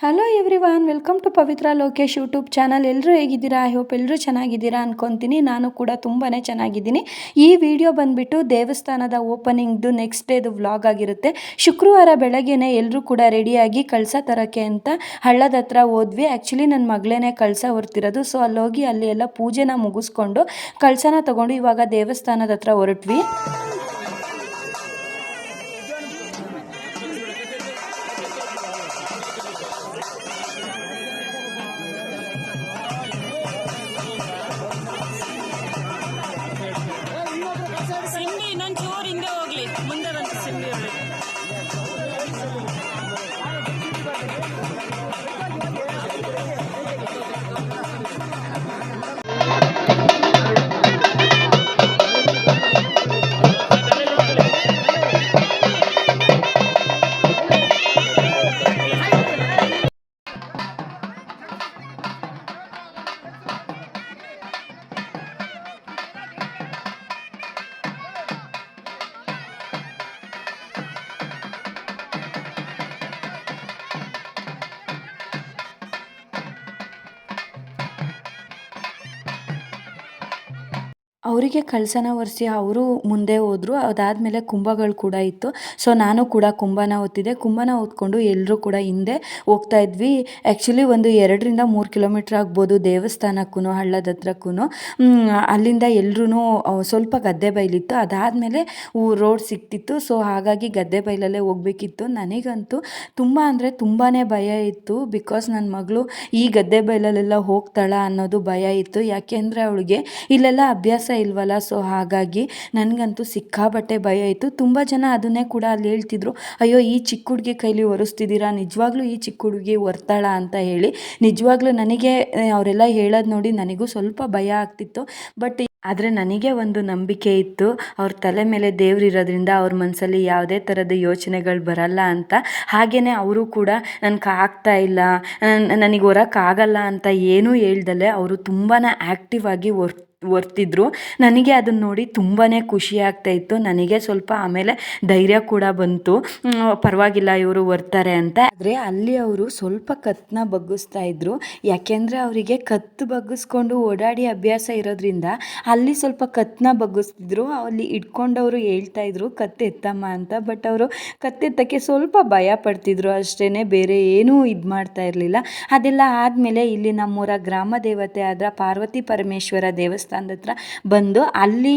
Hello everyone, welcome to Pavithra Lokesh YouTube channel. ಎಲ್ಲರೂ ಹೇಗಿದ್ದೀರಾ? I hope ಎಲ್ಲರೂ ಚೆನ್ನಾಗಿದ್ದೀರಾ ಅನ್ಕೊತೀನಿ. ನಾನು ಕೂಡ ತುಂಬಾ ಚೆನ್ನಾಗಿದ್ದೀನಿ. ಈ ವಿಡಿಯೋ ಬಂದುಬಿಟ್ಟು ದೇವಸ್ಥಾನದ ಓಪನಿಂಗ್ದು ನೆಕ್ಸ್ಟ್ ಡೇದು ವ್ಲಾಗ್ ಆಗಿರುತ್ತೆ. ಶುಕ್ರವಾರ ಬೆಳಗ್ಗೆನೆ ಎಲ್ಲರೂ ಕೂಡ ರೆಡಿಯಾಗಿ ಕಳಸ ತರೋಕ್ಕೆ ಅಂತ ಹಳ್ಳದ ಹತ್ರ ಹೋದ್ವಿ. ಆ್ಯಕ್ಚುಲಿ ನನ್ನ ಮಗಳೇ ಕಳಸ ಹೊರ್ತಿರೋದು. ಸೊ ಅಲ್ಲೋಗಿ ಅಲ್ಲಿ ಎಲ್ಲ ಪೂಜೆನ ಮುಗಿಸ್ಕೊಂಡು ಕಳಸನ ತೊಗೊಂಡು ಇವಾಗ ದೇವಸ್ಥಾನದ ಹತ್ರ ಹೊರಟ್ವಿ. ಇನ್ನೊಂಚೂರು ಹಿಂದೆ ಹೋಗ್ಲಿ, ಮುಂದೆ ಬಂತು ಸಿಂಬಿ ಒಳಗೆ. ಅವರಿಗೆ ಕಳಸನ ಒರೆಸಿ ಅವರು ಮುಂದೆ ಹೋದರು. ಅದಾದಮೇಲೆ ಕುಂಭಗಳು ಕೂಡ ಇತ್ತು. ಸೊ ನಾನು ಕೂಡ ಕುಂಭನ ಹೊತ್ತಿದ್ದೆ. ಕುಂಭನ ಹೊತ್ಕೊಂಡು ಎಲ್ಲರೂ ಕೂಡ ಹಿಂದೆ ಹೋಗ್ತಾ ಇದ್ವಿ. ಆ್ಯಕ್ಚುಲಿ ಒಂದು 2-3 ಕಿಲೋಮೀಟ್ರ್ ಆಗ್ಬೋದು ದೇವಸ್ಥಾನಕ್ಕೂ ಹಳ್ಳದ ಹತ್ರಕ್ಕೂ. ಅಲ್ಲಿಂದ ಎಲ್ಲರೂ ಸ್ವಲ್ಪ ಗದ್ದೆ ಬೈಲಿತ್ತು. ಅದಾದಮೇಲೆ ರೋಡ್ ಸಿಕ್ತಿತ್ತು. ಸೊ ಹಾಗಾಗಿ ಗದ್ದೆ ಬೈಲಲ್ಲೇ ಹೋಗಬೇಕಿತ್ತು. ನನಗಂತೂ ತುಂಬ ಅಂದರೆ ತುಂಬಾ ಭಯ ಇತ್ತು. ಬಿಕಾಸ್ ನನ್ನ ಮಗಳು ಈ ಗದ್ದೆ ಬೈಲಲ್ಲೆಲ್ಲ ಹೋಗ್ತಾಳ ಅನ್ನೋದು ಭಯ ಇತ್ತು. ಯಾಕೆಂದರೆ ಅವಳಿಗೆ ಇಲ್ಲೆಲ್ಲ ಅಭ್ಯಾಸ ಇಲ್ವಲ್ಲ. ಸೊ ಹಾಗಾಗಿ ನನಗಂತೂ ಸಿಕ್ಕಾಬಟ್ಟೆ ಭಯ ಇತ್ತು. ತುಂಬ ಜನ ಅದನ್ನೇ ಕೂಡ ಅಲ್ಲಿ ಹೇಳ್ತಿದ್ರು, ಅಯ್ಯೋ ಈ ಚಿಕ್ಕ ಹುಡುಗಿ ಕೈಲಿ ಒರೆಸ್ತಿದ್ದೀರಾ, ನಿಜವಾಗ್ಲೂ ಈ ಚಿಕ್ಕ ಹುಡುಗಿ ಒರ್ತಾಳ ಅಂತ ಹೇಳಿ. ನಿಜವಾಗ್ಲೂ ನನಗೆ ಅವರೆಲ್ಲ ಹೇಳೋದು ನೋಡಿ ನನಗೂ ಸ್ವಲ್ಪ ಭಯ ಆಗ್ತಿತ್ತು. ಬಟ್ ಆದರೆ ನನಗೆ ಒಂದು ನಂಬಿಕೆ ಇತ್ತು, ಅವ್ರ ತಲೆ ಮೇಲೆ ದೇವ್ರಿರೋದ್ರಿಂದ ಅವ್ರ ಮನಸ್ಸಲ್ಲಿ ಯಾವುದೇ ಥರದ ಯೋಚನೆಗಳು ಬರಲ್ಲ ಅಂತ. ಹಾಗೆಯೇ ಅವರು ಕೂಡ ನನಗೆ ಆಗ್ತಾ ಇಲ್ಲ, ನನಗೆ ಹೊರಕ್ಕಾಗಲ್ಲ ಅಂತ ಏನೂ ಹೇಳ್ದಲೆ ಅವರು ತುಂಬಾ ಆ್ಯಕ್ಟಿವ್ ಆಗಿ ಒರ್ತಿದ್ರು. ನನಗೆ ಅದನ್ನು ನೋಡಿ ತುಂಬಾ ಖುಷಿ ಆಗ್ತಾಯಿತ್ತು. ನನಗೆ ಸ್ವಲ್ಪ ಆಮೇಲೆ ಧೈರ್ಯ ಕೂಡ ಬಂತು, ಪರವಾಗಿಲ್ಲ ಇವರು ಒರ್ತಾರೆ ಅಂತ. ಆದರೆ ಅಲ್ಲಿ ಅವರು ಸ್ವಲ್ಪ ಕತ್ತನ್ನ ಬಗ್ಗಿಸ್ತಾ ಇದ್ರು. ಯಾಕೆಂದರೆ ಅವರಿಗೆ ಕತ್ತು ಬಗ್ಗಿಸ್ಕೊಂಡು ಓಡಾಡಿ ಅಭ್ಯಾಸ ಇರೋದ್ರಿಂದ ಅಲ್ಲಿ ಸ್ವಲ್ಪ ಕತ್ತನ್ನ ಬಗ್ಗಿಸ್ತಿದ್ರು. ಅಲ್ಲಿ ಇಟ್ಕೊಂಡವರು ಹೇಳ್ತಾ ಇದ್ರು ಕತ್ತು ಎತ್ತಮ್ಮ ಅಂತ. ಬಟ್ ಅವರು ಕತ್ತೆತ್ತಕ್ಕೆ ಸ್ವಲ್ಪ ಭಯ ಪಡ್ತಿದ್ರು ಅಷ್ಟೇ, ಬೇರೆ ಏನೂ ಇದು ಮಾಡ್ತಾ ಇರಲಿಲ್ಲ. ಅದೆಲ್ಲ ಆದಮೇಲೆ ಇಲ್ಲಿ ನಮ್ಮೂರ ಗ್ರಾಮ ದೇವತೆ ಆದ ಪಾರ್ವತಿ ಪರಮೇಶ್ವರ ದೇವಸ್ಥಾನದ ಹತ್ರ ಬಂದು ಅಲ್ಲಿ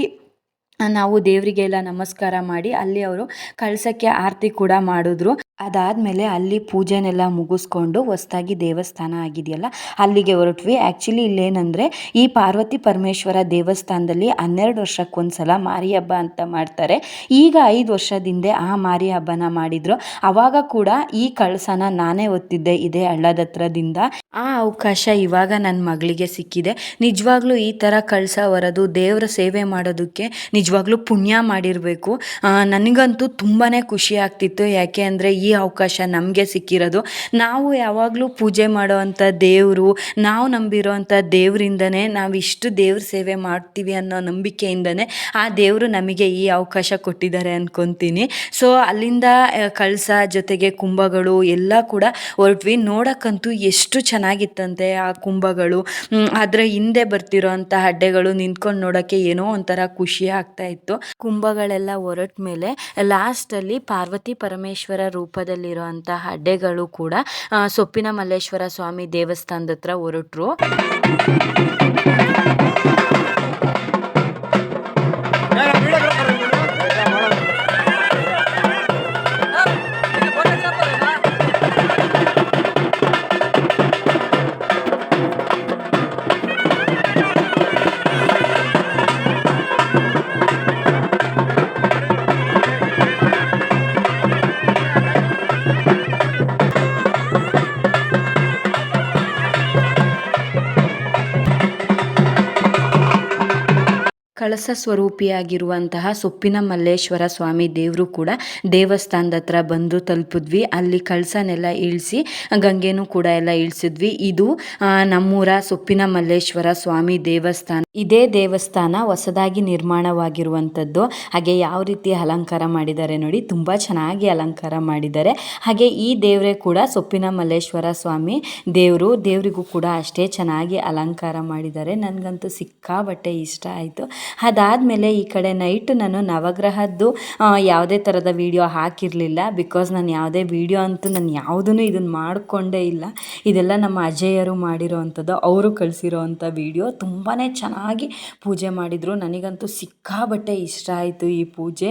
ನಾವು ದೇವರಿಗೆಲ್ಲ ನಮಸ್ಕಾರ ಮಾಡಿ ಅಲ್ಲಿ ಅವರು ಕಳಸಕ್ಕೆ ಆರತಿ ಕೂಡ ಮಾಡಿದ್ರು. ಅದಾದಮೇಲೆ ಅಲ್ಲಿ ಪೂಜೆನೆಲ್ಲ ಮುಗಿಸ್ಕೊಂಡು ಹೊಸದಾಗಿ ದೇವಸ್ಥಾನ ಆಗಿದೆಯಲ್ಲ ಅಲ್ಲಿಗೆ ಹೊರಟ್ವಿ. ಆ್ಯಕ್ಚುಲಿ ಇಲ್ಲೇನೆಂದರೆ ಈ ಪಾರ್ವತಿ ಪರಮೇಶ್ವರ ದೇವಸ್ಥಾನದಲ್ಲಿ 12 ವರ್ಷಕ್ಕೊಂದು ಸಲ ಮಾರಿ ಹಬ್ಬ ಅಂತ ಮಾಡ್ತಾರೆ. ಈಗ 5 ವರ್ಷದಿಂದ ಆ ಮಾರಿ ಹಬ್ಬನ ಮಾಡಿದರು. ಆವಾಗ ಕೂಡ ಈ ಕಳಸನ ನಾನೇ ಹೊತ್ತಿದ್ದೆ ಇದೇ ಹಳ್ಳದ ಹತ್ರದಿಂದ. ಆ ಅವಕಾಶ ಇವಾಗ ನನ್ನ ಮಗಳಿಗೆ ಸಿಕ್ಕಿದೆ. ನಿಜವಾಗ್ಲೂ ಈ ಥರ ಕಳಸ ಹೊರೋದು ದೇವರ ಸೇವೆ ಮಾಡೋದಕ್ಕೆ ನಿಜವಾಗ್ಲೂ ಪುಣ್ಯ ಮಾಡಿರಬೇಕು. ನನಗಂತೂ ತುಂಬಾ ಖುಷಿ ಆಗ್ತಿತ್ತು. ಯಾಕೆ ಅಂದರೆ ಈ ಅವಕಾಶ ನಮಗೆ ಸಿಕ್ಕಿರೋದು. ನಾವು ಯಾವಾಗಲೂ ಪೂಜೆ ಮಾಡೋವಂಥ ದೇವರು, ನಾವು ನಂಬಿರೋ ಅಂಥ ದೇವರಿಂದನೇ ನಾವಿಷ್ಟು ದೇವ್ರ ಸೇವೆ ಮಾಡ್ತೀವಿ ಅನ್ನೋ ನಂಬಿಕೆಯಿಂದನೇ ಆ ದೇವರು ನಮಗೆ ಈ ಅವಕಾಶ ಕೊಟ್ಟಿದ್ದಾರೆ ಅಂದ್ಕೊತೀನಿ. ಸೊ ಅಲ್ಲಿಂದ ಕಳಸ ಜೊತೆಗೆ ಕುಂಭಗಳು ಎಲ್ಲ ಕೂಡ ಹೊರಟ್ವಿ. ನೋಡೋಕ್ಕಂತೂ ಎಷ್ಟು ಚೆನ್ನಾಗಿತ್ತಂತೆ ಆ ಕುಂಭಗಳು. ಅದರ ಹಿಂದೆ ಬರ್ತಿರೋ ಅಂಥ ಅಡ್ಡೆಗಳು ನಿಂತ್ಕೊಂಡು ನೋಡೋಕ್ಕೆ ಏನೋ ಒಂಥರ ಖುಷಿ ಆಗ್ತಾ ಇತ್ತು. ಕುಂಭಗಳೆಲ್ಲ ಹೊರಟ ಮೇಲೆ ಲಾಸ್ಟಲ್ಲಿ ಪಾರ್ವತಿ ಪರಮೇಶ್ವರ ರೂಪದಲ್ಲಿರೋ ಅಂಥ ಅಡ್ಡೆಗಳು ಕೂಡ ಸೊಪ್ಪಿನ ಮಲ್ಲೇಶ್ವರ ಸ್ವಾಮಿ ದೇವಸ್ಥಾನದ ಹತ್ರ ಹೊರಟರು. ಕಳಸ ಸ್ವರೂಪಿಯಾಗಿರುವಂತಹ ಸೊಪ್ಪಿನ ಮಲ್ಲೇಶ್ವರ ಸ್ವಾಮಿ ದೇವರು ಕೂಡ ದೇವಸ್ಥಾನದ ಹತ್ರ ಬಂದು ತಲುಪಿದ್ವಿ. ಅಲ್ಲಿ ಕಳಸನೆಲ್ಲ ಇಳಿಸಿ ಗಂಗೆನೂ ಕೂಡ ಎಲ್ಲ ಇಳಿಸಿದ್ವಿ. ಇದು ನಮ್ಮೂರ ಸೊಪ್ಪಿನ ಮಲ್ಲೇಶ್ವರ ಸ್ವಾಮಿ ದೇವಸ್ಥಾನ. ಇದೇ ದೇವಸ್ಥಾನ ಹೊಸದಾಗಿ ನಿರ್ಮಾಣವಾಗಿರುವಂಥದ್ದು. ಹಾಗೆ ಯಾವ ರೀತಿ ಅಲಂಕಾರ ಮಾಡಿದ್ದಾರೆ ನೋಡಿ, ತುಂಬ ಚೆನ್ನಾಗಿ ಅಲಂಕಾರ ಮಾಡಿದ್ದಾರೆ. ಹಾಗೆ ಈ ದೇವರೇ ಕೂಡ ಸೊಪ್ಪಿನ ಮಲ್ಲೇಶ್ವರ ಸ್ವಾಮಿ ದೇವರಿಗೂ ಕೂಡ ಅಷ್ಟೇ ಚೆನ್ನಾಗಿ ಅಲಂಕಾರ ಮಾಡಿದ್ದಾರೆ. ನನಗಂತೂ ಸಿಕ್ಕಾಬಟ್ಟೆ ಇಷ್ಟ ಆಯಿತು. ಅದಾದಮೇಲೆ ಈ ಕಡೆ ನೈಟ್ ನಾನು ನವಗ್ರಹದ್ದು ಯಾವುದೇ ಥರದ ವಿಡಿಯೋ ಹಾಕಿರಲಿಲ್ಲ. ಬಿಕಾಸ್ ನಾನು ಯಾವುದೇ ವಿಡಿಯೋ ಅಂತೂ ನಾನು ಯಾವುದೂ ಇದನ್ನು ಮಾಡಿಕೊಂಡೇ ಇಲ್ಲ. ಇದೆಲ್ಲ ನಮ್ಮ ಅಜಯರು ಮಾಡಿರೋ ಅಂಥದ್ದು, ಅವರು ಕಳಿಸಿರೋ ಅಂಥ ವಿಡಿಯೋ. ತುಂಬಾ ಚೆನ್ನಾಗಿ ಪೂಜೆ ಮಾಡಿದರು. ನನಗಂತೂ ಸಿಕ್ಕಾಬಟ್ಟೆ ಇಷ್ಟ ಆಯಿತು ಈ ಪೂಜೆ.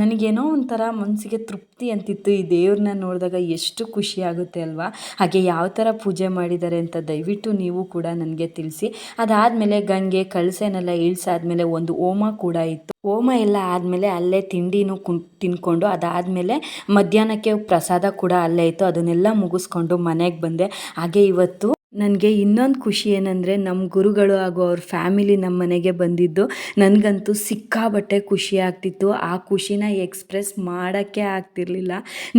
ನನಗೇನೋ ಒಂಥರ ಮನಸ್ಸಿಗೆ ತೃಪ್ತಿ ಅಂತಿತ್ತು. ಈ ದೇವ್ರನ್ನ ನೋಡಿದಾಗ ಎಷ್ಟು ಖುಷಿ ಆಗುತ್ತೆ ಅಲ್ವಾ. ಹಾಗೆ ಯಾವ ಥರ ಪೂಜೆ ಮಾಡಿದ್ದಾರೆ ಅಂತ ದಯವಿಟ್ಟು ನೀವು ಕೂಡ ನನಗೆ ತಿಳಿಸಿ. ಅದಾದಮೇಲೆ ಗಂಗೆ ಕಳಸನೆಲ್ಲ ಇಳಿಸಾದ್ಮೇಲೆ ಒಂದು ಹೋಮ ಕೂಡ ಇತ್ತು. ಹೋಮ ಎಲ್ಲ ಆದಮೇಲೆ ಅಲ್ಲೇ ತಿಂಡಿನೂ ತಿನ್ಕೊಂಡು ಅದಾದಮೇಲೆ ಮಧ್ಯಾಹ್ನಕ್ಕೆ ಪ್ರಸಾದ ಕೂಡ ಅಲ್ಲೇ ಇತ್ತು. ಅದನ್ನೆಲ್ಲ ಮುಗಿಸ್ಕೊಂಡು ಮನೆಗೆ ಬಂದೆ. ಹಾಗೆ ಇವತ್ತು ನನಗೆ ಇನ್ನೊಂದು ಖುಷಿ ಏನಂದರೆ, ನಮ್ಮ ಗುರುಗಳು ಹಾಗೂ ಅವ್ರ ಫ್ಯಾಮಿಲಿ ನಮ್ಮ ಮನೆಗೆ ಬಂದಿದ್ದು ನನಗಂತೂ ಸಿಕ್ಕಾಬಟ್ಟೆ ಖುಷಿ ಆಗ್ತಿತ್ತು. ಆ ಖುಷಿನ ಎಕ್ಸ್ಪ್ರೆಸ್ ಮಾಡೋಕ್ಕೆ ಆಗ್ತಿರ್ಲಿಲ್ಲ.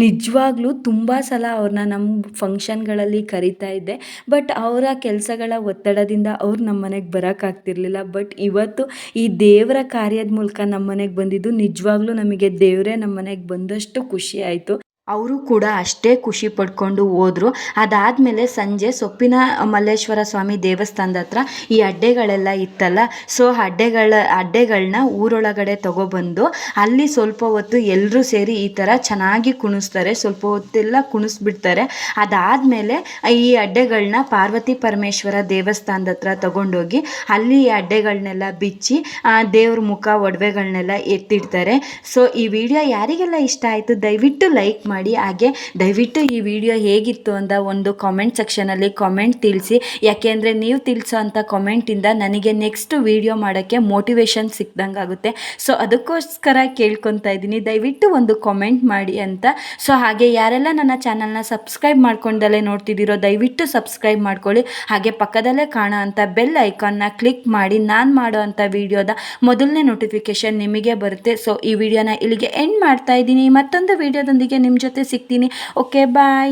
ನಿಜವಾಗ್ಲೂ ತುಂಬ ಸಲ ಅವ್ರನ್ನ ನಮ್ಮ ಫಂಕ್ಷನ್ಗಳಲ್ಲಿ ಕರಿತಾ ಇದ್ದೆ. ಬಟ್ ಅವರ ಕೆಲಸಗಳ ಒತ್ತಡದಿಂದ ಅವ್ರು ನಮ್ಮ ಮನೆಗೆ ಬರೋಕ್ಕಾಗ್ತಿರ್ಲಿಲ್ಲ. ಬಟ್ ಇವತ್ತು ಈ ದೇವರ ಕಾರ್ಯದ ಮೂಲಕ ನಮ್ಮ ಮನೆಗೆ ಬಂದಿದ್ದು ನಿಜವಾಗ್ಲೂ ನಮಗೆ ದೇವರೇ ನಮ್ಮ ಮನೆಗೆ ಬಂದಷ್ಟು ಖುಷಿ ಆಯಿತು. ಅವರು ಕೂಡ ಅಷ್ಟೇ ಖುಷಿ ಪಡ್ಕೊಂಡು ಹೋದರು. ಅದಾದಮೇಲೆ ಸಂಜೆ ಸೊಪ್ಪಿನ ಮಲ್ಲೇಶ್ವರ ಸ್ವಾಮಿ ದೇವಸ್ಥಾನದ ಹತ್ರ ಈ ಅಡ್ಡೆಗಳೆಲ್ಲ ಇತ್ತಲ್ಲ, ಸೊ ಅಡ್ಡೆಗಳನ್ನ ಊರೊಳಗಡೆ ತಗೊಬಂದು ಅಲ್ಲಿ ಸ್ವಲ್ಪ ಹೊತ್ತು ಎಲ್ಲರೂ ಸೇರಿ ಈ ಥರ ಚೆನ್ನಾಗಿ ಕುಣಿಸ್ತಾರೆ. ಸ್ವಲ್ಪ ಹೊತ್ತೆಲ್ಲ ಕುಣಿಸ್ಬಿಡ್ತಾರೆ. ಅದಾದಮೇಲೆ ಈ ಅಡ್ಡೆಗಳನ್ನ ಪಾರ್ವತಿ ಪರಮೇಶ್ವರ ದೇವಸ್ಥಾನದ ಹತ್ರ ತಗೊಂಡೋಗಿ ಅಲ್ಲಿ ಈ ಅಡ್ಡೆಗಳನ್ನೆಲ್ಲ ಬಿಚ್ಚಿ ದೇವ್ರ ಮುಖ ಒಡವೆಗಳನ್ನೆಲ್ಲ ಎತ್ತಿಡ್ತಾರೆ. ಸೊ ಈ ವಿಡಿಯೋ ಯಾರಿಗೆಲ್ಲ ಇಷ್ಟ ಆಯಿತು ದಯವಿಟ್ಟು ಲೈಕ್ ಮಾಡಿ. ಹಾಗೆ ದಯವಿಟ್ಟು ಈ ವಿಡಿಯೋ ಹೇಗಿತ್ತು ಅಂತ ಒಂದು ಕಾಮೆಂಟ್ ಸೆಕ್ಷನಲ್ಲಿ ಕಾಮೆಂಟ್ ತಿಳಿಸಿ. ಯಾಕೆಂದರೆ ನೀವು ತಿಳಿಸೋ ಅಂಥ ಕಾಮೆಂಟಿಂದ ನನಗೆ ನೆಕ್ಸ್ಟ್ ವಿಡಿಯೋ ಮಾಡೋಕ್ಕೆ ಮೋಟಿವೇಶನ್ ಸಿಕ್ದಂಗೆ ಆಗುತ್ತೆ. ಸೊ ಅದಕ್ಕೋಸ್ಕರ ಕೇಳ್ಕೊತಾ ಇದ್ದೀನಿ, ದಯವಿಟ್ಟು ಒಂದು ಕಾಮೆಂಟ್ ಮಾಡಿ ಅಂತ. ಸೊ ಹಾಗೆ ಯಾರೆಲ್ಲ ನನ್ನ ಚಾನಲ್ನ ಸಬ್ಸ್ಕ್ರೈಬ್ ಮಾಡ್ಕೊಂಡಲ್ಲೇ ನೋಡ್ತಿದ್ದೀರೋ ದಯವಿಟ್ಟು ಸಬ್ಸ್ಕ್ರೈಬ್ ಮಾಡ್ಕೊಳ್ಳಿ. ಹಾಗೆ ಪಕ್ಕದಲ್ಲೇ ಕಾಣೋ ಅಂಥ ಬೆಲ್ ಐಕಾನ್ನ ಕ್ಲಿಕ್ ಮಾಡಿ ನಾನು ಮಾಡೋ ಅಂಥ ವಿಡಿಯೋದ ಮೊದಲನೇ ನೋಟಿಫಿಕೇಷನ್ ನಿಮಗೆ ಬರುತ್ತೆ. ಸೊ ಈ ವಿಡಿಯೋನ ಇಲ್ಲಿಗೆ ಎಂಡ್ ಮಾಡ್ತಾ ಇದ್ದೀನಿ. ಮತ್ತೊಂದು ವಿಡಿಯೋದೊಂದಿಗೆ ನಿಮ್ಮ ಜೊತೆ ಸಿಗ್ತೀನಿ. ಓಕೆ, ಬಾಯ್.